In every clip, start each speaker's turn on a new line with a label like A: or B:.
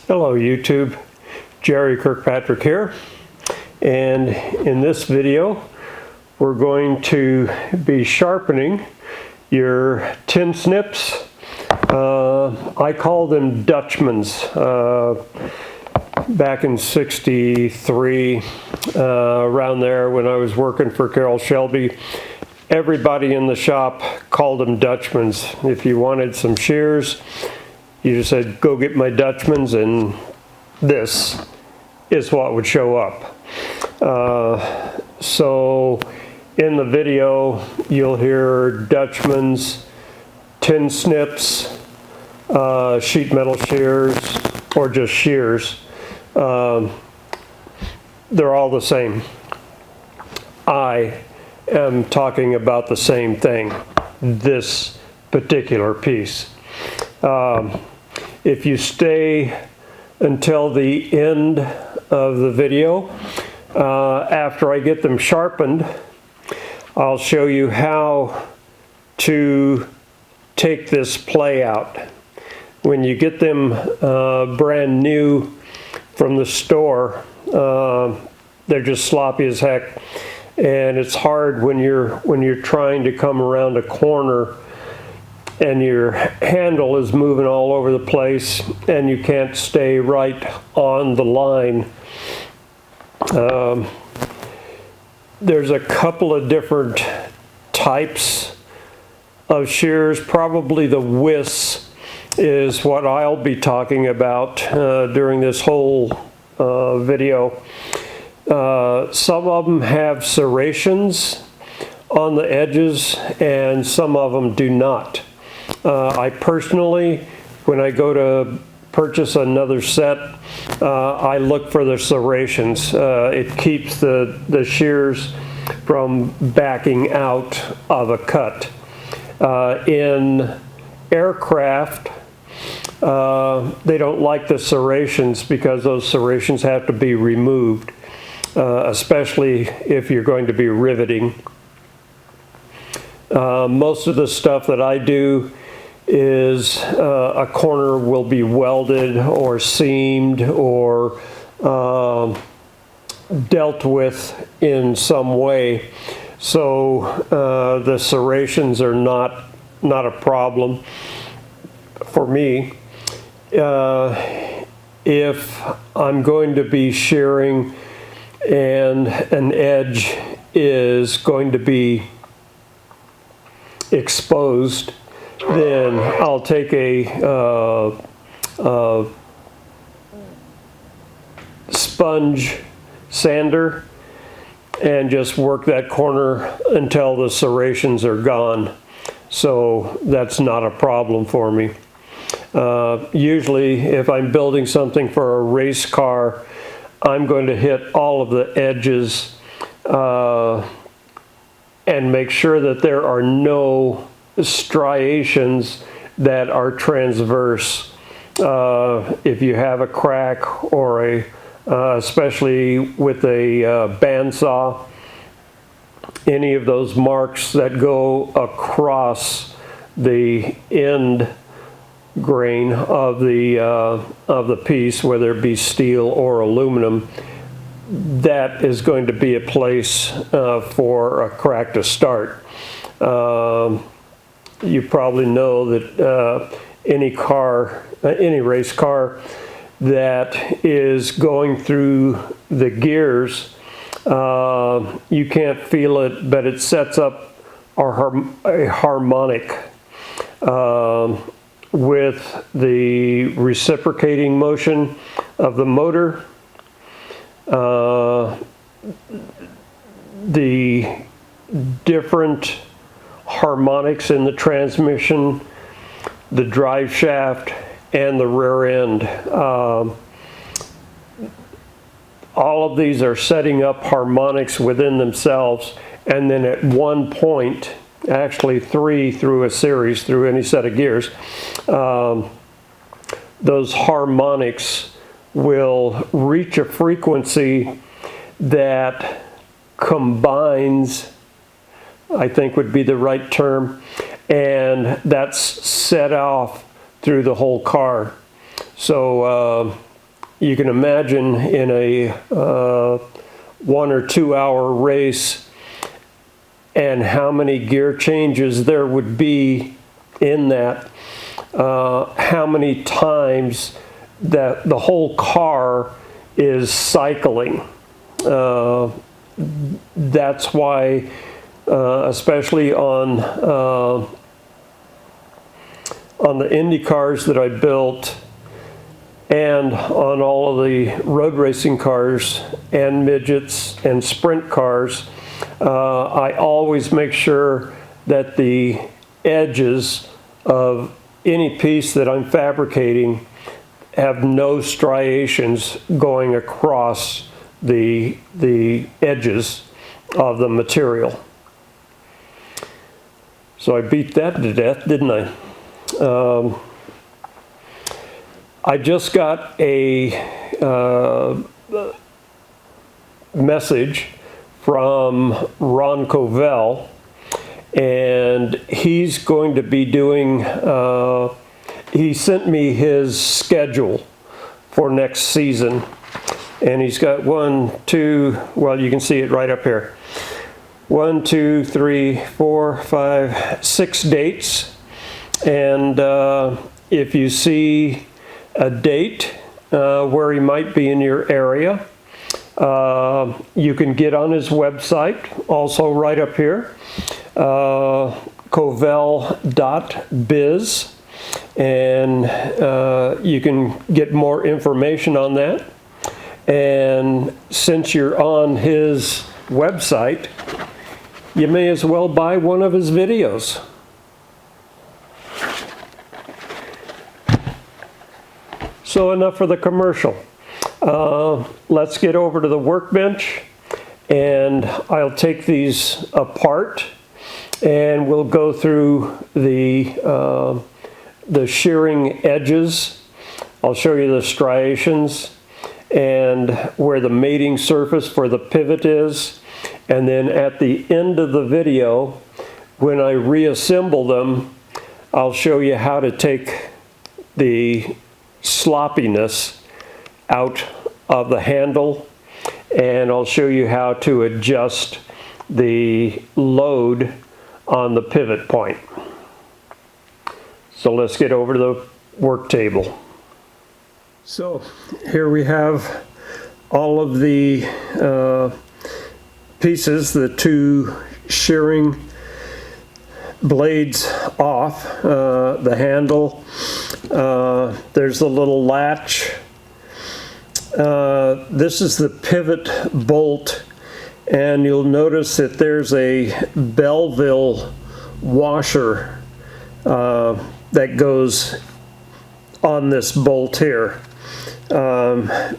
A: Hello YouTube, Jerry Kirkpatrick here, and in this video we're going to be sharpening your tin snips. I call them Dutchmans. Back in '63, around there when I was working for Carroll Shelby, everybody in the shop called them Dutchmans. If you wanted some shears, you just said, go get my Dutchmans, and this is what would show up. So in the video, you'll hear Dutchmans, tin snips, sheet metal shears, or just shears. They're all the same. I am talking about the same thing, this particular piece. If you stay until the end of the video, after I get them sharpened, I'll show you how to take this play out. When you get them brand new from the store, they're just sloppy as heck, and it's hard when you're trying to come around a corner and your handle is moving all over the place and you can't stay right on the line. There's a couple of different types of shears. Probably the Wiss is what I'll be talking about during this whole video. Some of them have serrations on the edges and some of them do not. I personally, when I go to purchase another set, I look for the serrations. It keeps the shears from backing out of a cut. In aircraft, they don't like the serrations because those serrations have to be removed, especially if you're going to be riveting. Most of the stuff that I do is a corner will be welded or seamed or dealt with in some way. So the serrations are not a problem for me. If I'm going to be shearing and an edge is going to be exposed, then I'll take a sponge sander and just work that corner until the serrations are gone. So that's not a problem for me. Usually if I'm building something for a race car, I'm going to hit all of the edges and make sure that there are no striations that are transverse. If you have a crack or especially with a bandsaw, any of those marks that go across the end grain of the piece, whether it be steel or aluminum, that is going to be a place for a crack to start. You probably know that any race car that is going through the gears, you can't feel it, but it sets up a harmonic with the reciprocating motion of the motor. The different harmonics in the transmission, the drive shaft, and the rear end. All of these are setting up harmonics within themselves, and then at one point, actually three through a series, through any set of gears, those harmonics will reach a frequency that combines, I think would be the right term, and that's set off through the whole car. So you can imagine in a 1 or 2 hour race and how many gear changes there would be in that, how many times that the whole car is cycling. That's why, especially on the Indy cars that I built, and on all of the road racing cars and midgets and sprint cars, I always make sure that the edges of any piece that I'm fabricating have no striations going across the edges of the material. So I beat that to death, didn't I? I just got a message from Ron Covell, and he's going to be doing, he sent me his schedule for next season, and he's got 1, 2, well, you can see it right up here. 1, 2, 3, 4, 5, 6 dates, and if you see a date where he might be in your area, you can get on his website, also right up here, covell.biz, and you can get more information on that. And since you're on his website, you may as well buy one of his videos. So enough for the commercial. Let's get over to the workbench, and I'll take these apart, and we'll go through the shearing edges. I'll show you the striations and where the mating surface for the pivot is, and then at the end of the video, when I reassemble them, I'll show you how to take the sloppiness out of the handle, and I'll show you how to adjust the load on the pivot point. So let's get over to the work table. So here we have all of the pieces, the 2 shearing blades off, the handle, there's the little latch, this is the pivot bolt, and you'll notice that there's a Belleville washer that goes on this bolt here.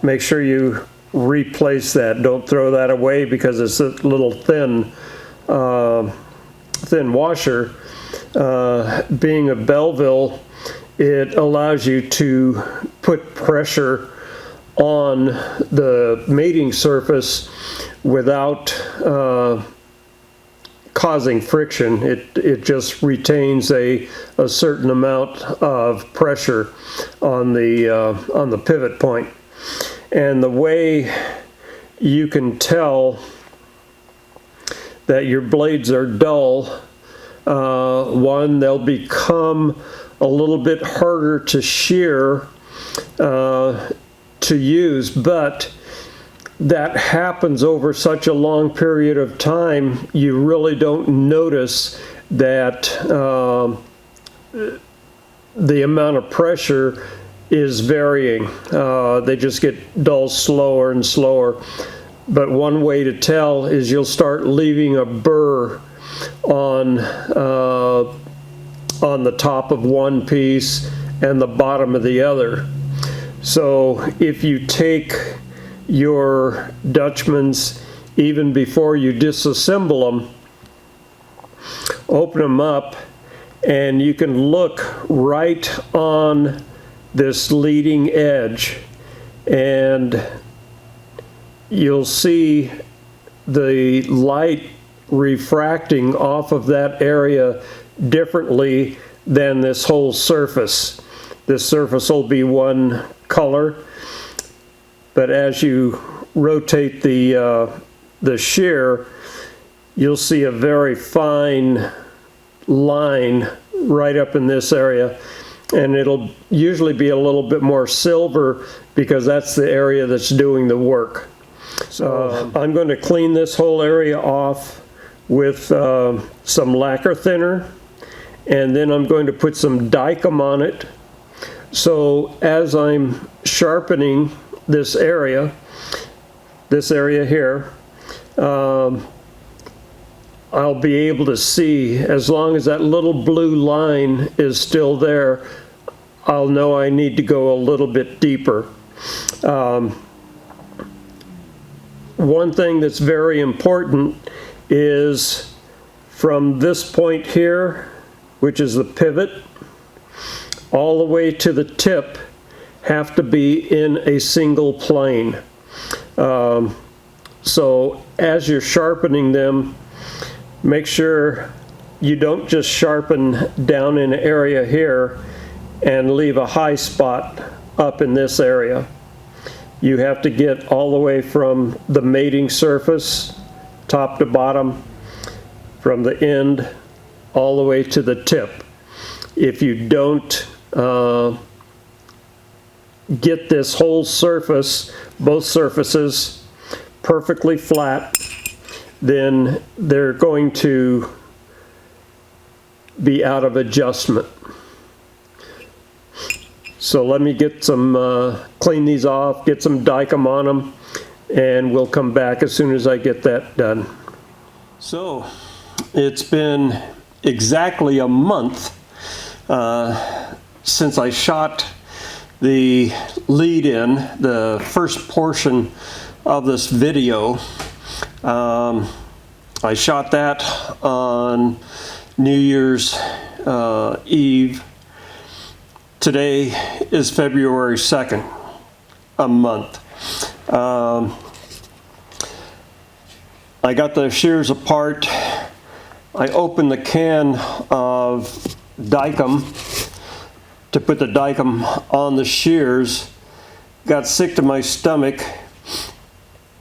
A: Make sure you replace that. Don't throw that away because it's a little thin washer. Being a Belleville, it allows you to put pressure on the mating surface without causing friction. It just retains a certain amount of pressure on the pivot point. And the way you can tell that your blades are dull, one, they'll become a little bit harder to shear, to use, but that happens over such a long period of time, you really don't notice that the amount of pressure is varying. They just get dull slower and slower. But one way to tell is you'll start leaving a burr on the top of one piece and the bottom of the other. So if you take your Dutchmans, even before you disassemble them, open them up, and you can look right on this leading edge, and you'll see the light refracting off of that area differently than this whole surface. This surface will be one color, but as you rotate the shear, you'll see a very fine line right up in this area, and it'll usually be a little bit more silver because that's the area that's doing the work. So I'm going to clean this whole area off with some lacquer thinner, and then I'm going to put some Dykem on it. So as I'm sharpening this area here, I'll be able to see, as long as that little blue line is still there, I'll know I need to go a little bit deeper. One thing that's very important is from this point here, which is the pivot, all the way to the tip have to be in a single plane. So as you're sharpening them, make sure you don't just sharpen down in an area here and leave a high spot up in this area. You have to get all the way from the mating surface, top to bottom, from the end all the way to the tip. If you don't get this whole surface, both surfaces, perfectly flat, then they're going to be out of adjustment. So let me get some, clean these off, get some Dykem on them, and we'll come back as soon as I get that done. So it's been exactly a month since I shot the lead in, the first portion of this video. I shot that on New Year's Eve. Today is February 2nd, a month. I got the shears apart. I opened the can of Dykem to put the Dykem on the shears. Got sick to my stomach,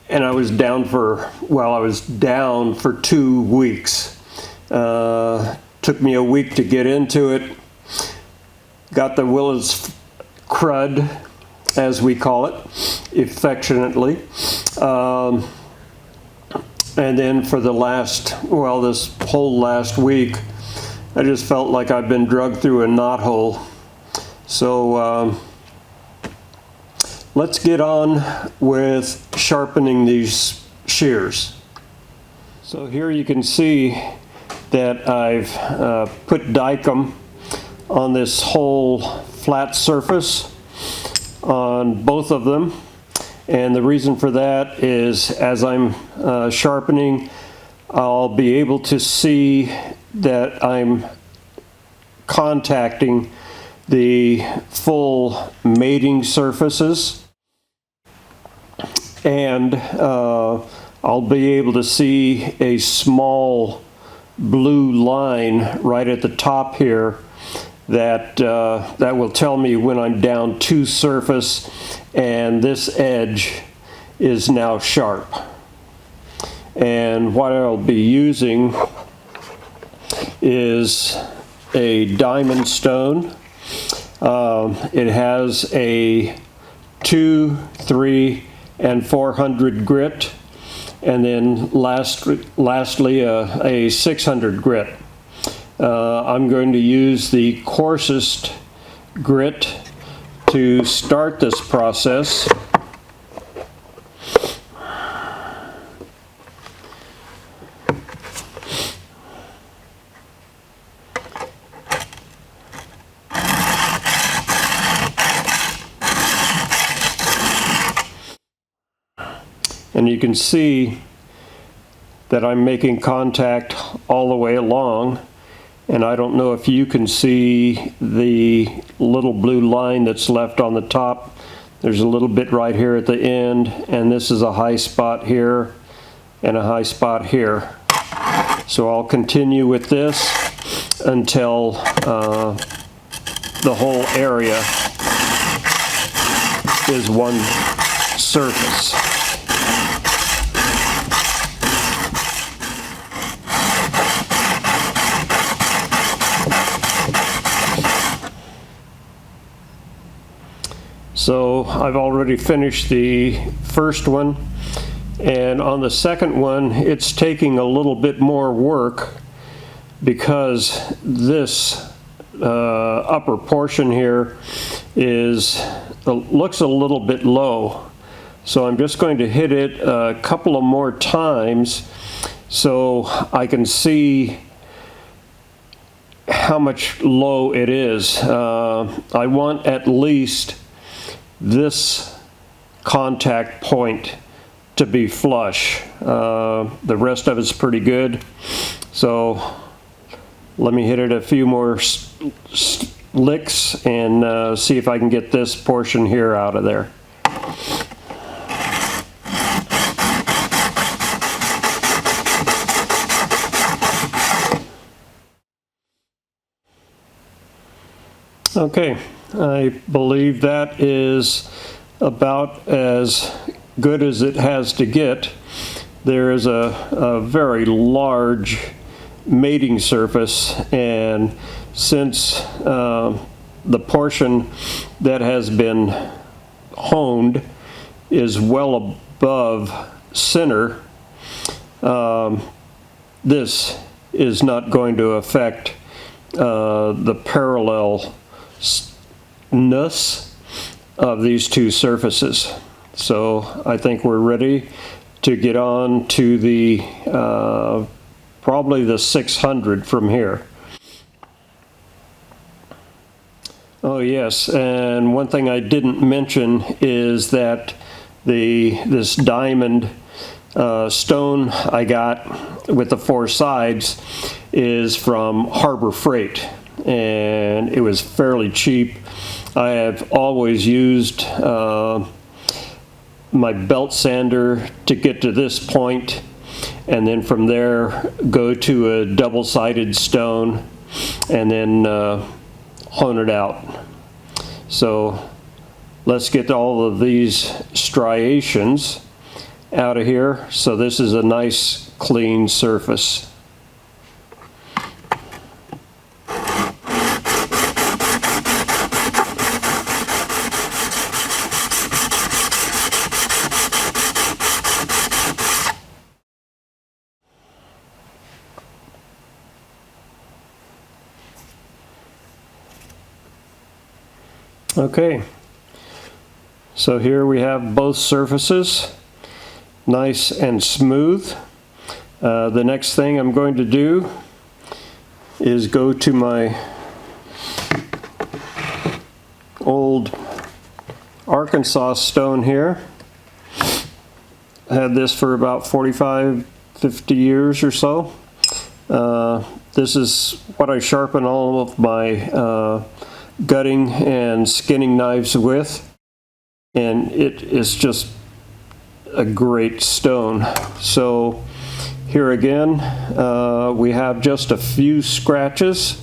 A: and I was down for, well, I was down for 2 weeks. Took me a week to get into it. Got the Willis crud, as we call it, affectionately. And then for the last, well, this whole last week, I just felt like I've been drugged through a knothole. So let's get on with sharpening these shears. So here you can see that I've put Dykem on this whole flat surface on both of them. And the reason for that is as I'm sharpening, I'll be able to see that I'm contacting the full mating surfaces, and I'll be able to see a small blue line right at the top here that that will tell me when I'm down to surface and this edge is now sharp. And what I'll be using is a diamond stone. It has a 2, 3, and 400 grit, and then lastly a 600 grit. I'm going to use the coarsest grit to start this process. And you can see that I'm making contact all the way along, and I don't know if you can see the little blue line that's left on the top. There's a little bit right here at the end, and this is a high spot here and a high spot here. So I'll continue with this until the whole area is one surface. So I've already finished the first one, and on the second one it's taking a little bit more work because this upper portion here looks a little bit low. So I'm just going to hit it a couple of more times so I can see how much low it is. I want at least this contact point to be flush. The rest of it's pretty good. So let me hit it a few more licks and see if I can get this portion here out of there. Okay, I believe that is about as good as it has to get. There is a very large mating surface, and since the portion that has been honed is well above center, this is not going to affect the parallelness of these two surfaces. So I think we're ready to get on to the probably the 600 from here. Oh yes, and one thing I didn't mention is that this diamond stone I got with the 4 sides is from Harbor Freight, and it was fairly cheap. I have always used my belt sander to get to this point, and then from there go to a double-sided stone and then hone it out. So let's get all of these striations out of here. So this is a nice clean surface. Okay, so here we have both surfaces nice and smooth. The next thing I'm going to do is go to my old Arkansas stone here. I had this for about 45, 50 years or so. This is what I sharpen all of my gutting and skinning knives with, and it is just a great stone. So here again we have just a few scratches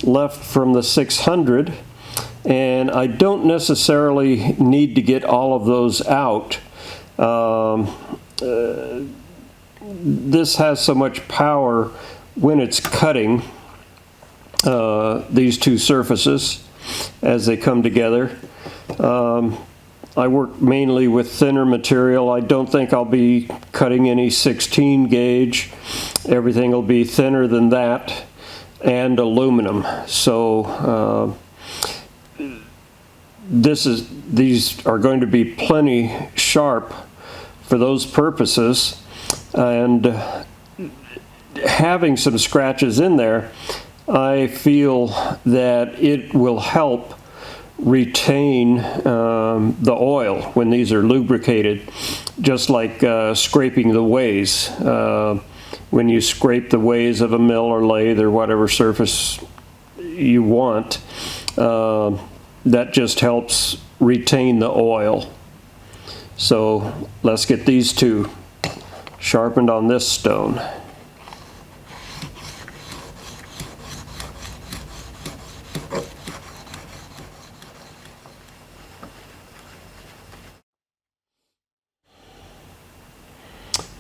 A: left from the 600, and I don't necessarily need to get all of those out. This has so much power when it's cutting these two surfaces as they come together. I work mainly with thinner material. I don't think I'll be cutting any 16 gauge. Everything will be thinner than that, and aluminum. So these are going to be plenty sharp for those purposes, and having some scratches in there, I feel that it will help retain the oil when these are lubricated, just like scraping the ways. When you scrape the ways of a mill or lathe or whatever surface you want, that just helps retain the oil. So let's get these two sharpened on this stone.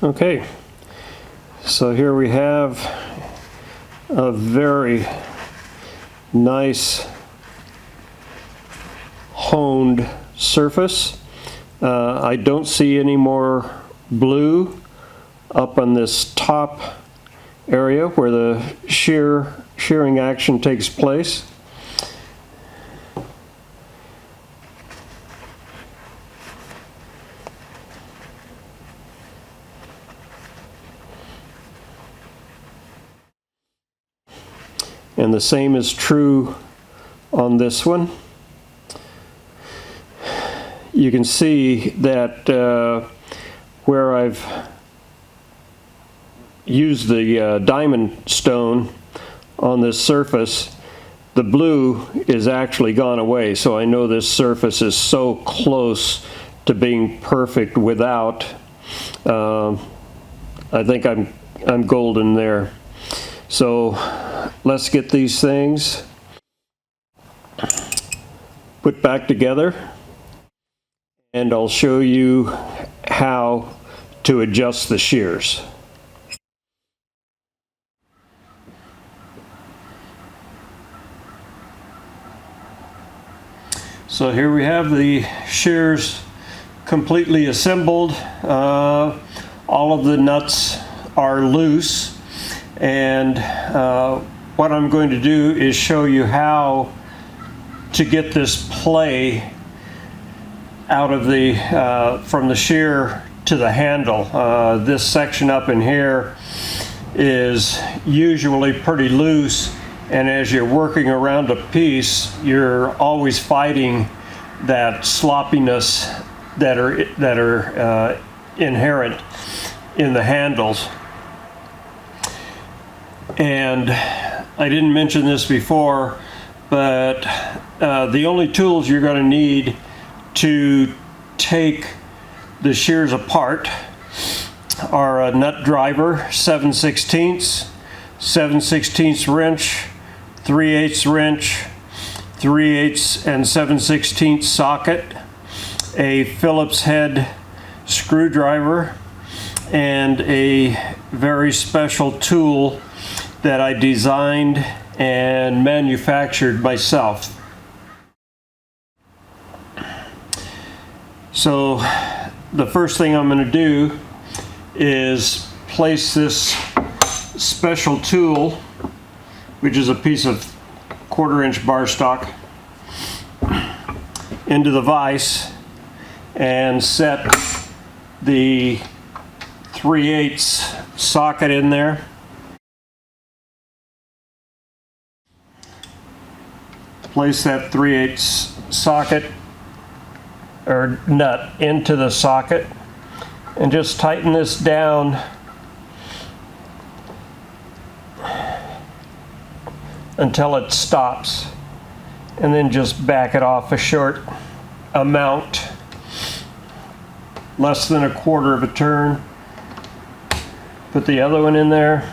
A: Okay, so here we have a very nice honed surface. I don't see any more blue up on this top area where the shearing action takes place. And the same is true on this one. You can see that where I've used the diamond stone on this surface, the blue is actually gone away. So I know this surface is so close to being perfect without. I think I'm golden there. So let's get these things put back together, and I'll show you how to adjust the shears. So here we have the shears completely assembled. All of the nuts are loose, and what I'm going to do is show you how to get this play out of the from the shear to the handle. This section up in here is usually pretty loose, and as you're working around a piece, you're always fighting that sloppiness that are inherent in the handles. And I didn't mention this before, but the only tools you're going to need to take the shears apart are a nut driver, 7/16, 7/16 wrench, 3/8 wrench, 3/8 and 7/16 socket, a Phillips head screwdriver, and a very special tool that I designed and manufactured myself. So the first thing I'm going to do is place this special tool, which is a piece of 1/4 inch bar stock, into the vise and set the 3/8 socket in there. Place that 3/8 socket or nut into the socket and just tighten this down until it stops, and then just back it off a short amount, less than 1/4 of a turn. Put the other one in there.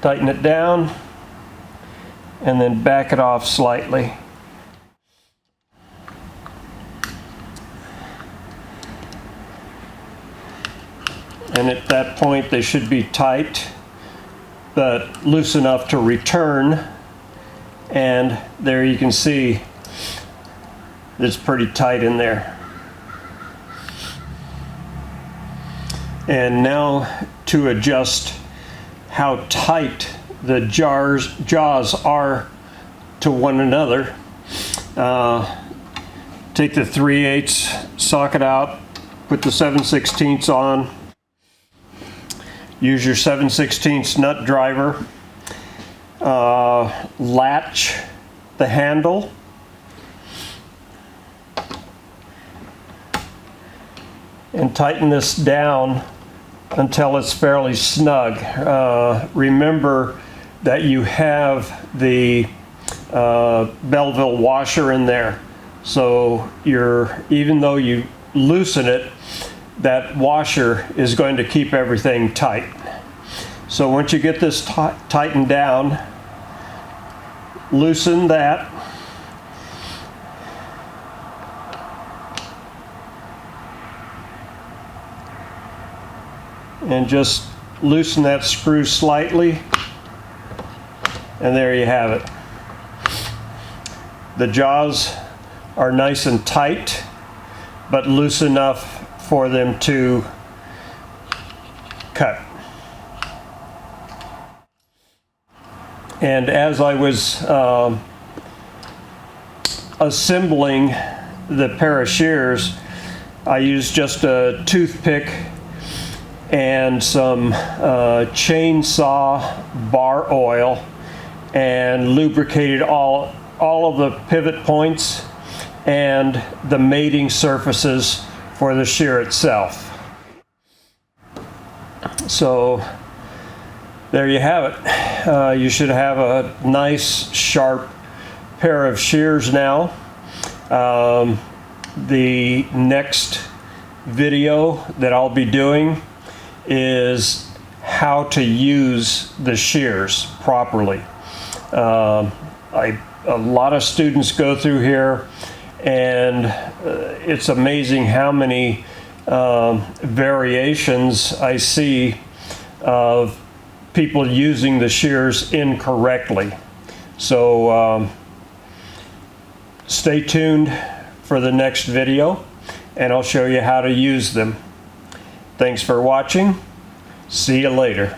A: Tighten it down and then back it off slightly. And at that point they should be tight, but loose enough to return. And there you can see it's pretty tight in there. And now to adjust how tight the jaws are to one another. Take the 3/8 socket out, put the 7/16 on, use your 7/16 nut driver, latch the handle, and tighten this down until it's fairly snug. Remember that you have the Belleville washer in there, so even though you loosen it, that washer is going to keep everything tight. So once you get this tightened down, loosen that. And just loosen that screw slightly, and there you have it. The jaws are nice and tight, but loose enough for them to cut. And as I was assembling the pair of shears, I used just a toothpick and some chainsaw bar oil and lubricated all of the pivot points and the mating surfaces for the shear itself. So there you have it. You should have a nice sharp pair of shears now. The next video that I'll be doing is how to use the shears properly. A lot of students go through here, and it's amazing how many variations I see of people using the shears incorrectly. So stay tuned for the next video, and I'll show you how to use them. Thanks for watching. See you later.